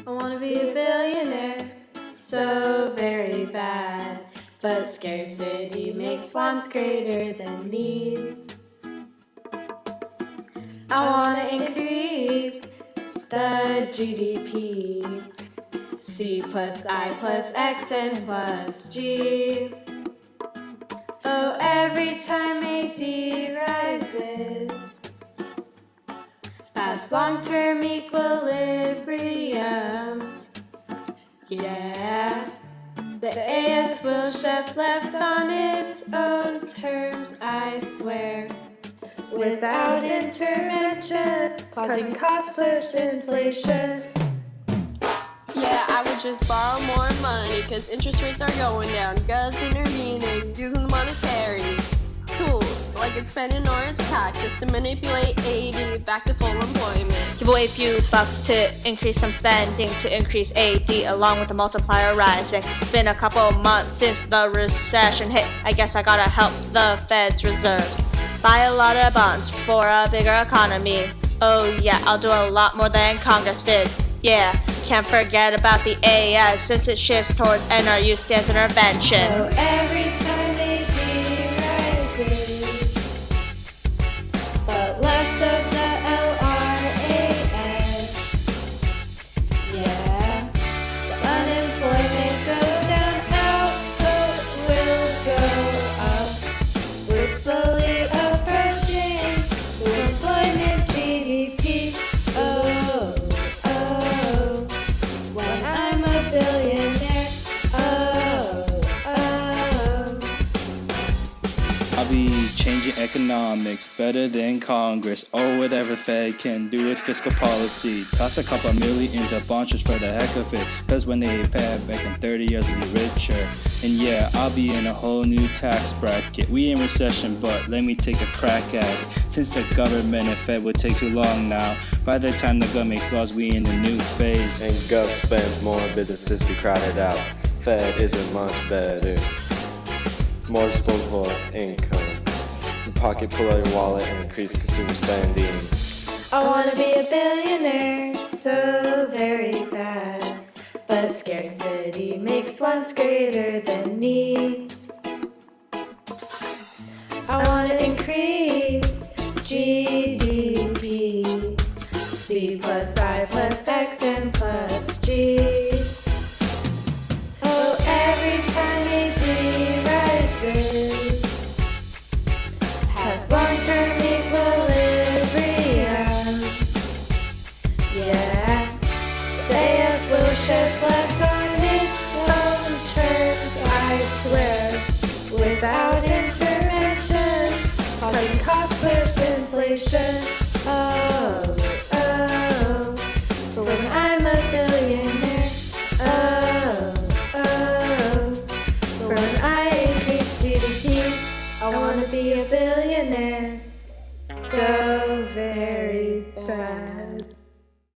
I wanna be a billionaire, so very bad. But scarcity makes wants greater than needs. I wanna increase the GDP. C plus I plus X and plus G. Oh, every time AD rises, past long-term equilibrium. Yeah, the AS will chef left on its own terms, I swear. Without intervention, causing cost push inflation. Yeah, I would just borrow more money because interest rates are going down. Gov's intervening, using the monetary tools like it's spending or its taxes to manipulate AD back to full employment. Give away a few bucks to increase some spending to increase AD along with the multiplier rising. It's been a couple months since the recession hit. I guess I gotta help the Fed's reserves. Buy a lot of bonds for a bigger economy. Oh yeah, I'll do a lot more than Congress did. Yeah, can't forget about the AS since it shifts towards NRU stance intervention. Oh, every time AD rises, but less of the LRAS. Yeah, the unemployment goes down, output will go up. We're slowly approaching full employment GDP. Oh, when I'm a billionaire. I'll be changing economics better than Congress or whatever Fed can do with fiscal policy. Toss a couple millions of bonds just for the heck of it, cause when they pay it back in 30 years we'll be richer. And yeah, I'll be in a whole new tax bracket. We in recession, but let me take a crack at it. Since the government and Fed would take too long now, by the time the government makes laws, we in the new phase. And Gov spends more, businesses be crowded out. Fed isn't much better. More disposable income. Your pocket, pull out your wallet and increase consumer spending. I wanna be a billionaire, so very bad. But scarcity makes wants greater than needs. I wanna increase GDP. C plus I plus X and plus G. Oh, every time AD rises, past long-term equilibrium. Yeah, the AS will shift left on its own terms, I swear. Without intervention, causing cost push inflation. Oh, but when I'm a billionaire. But when I increase GDP, I wanna be a billionaire. So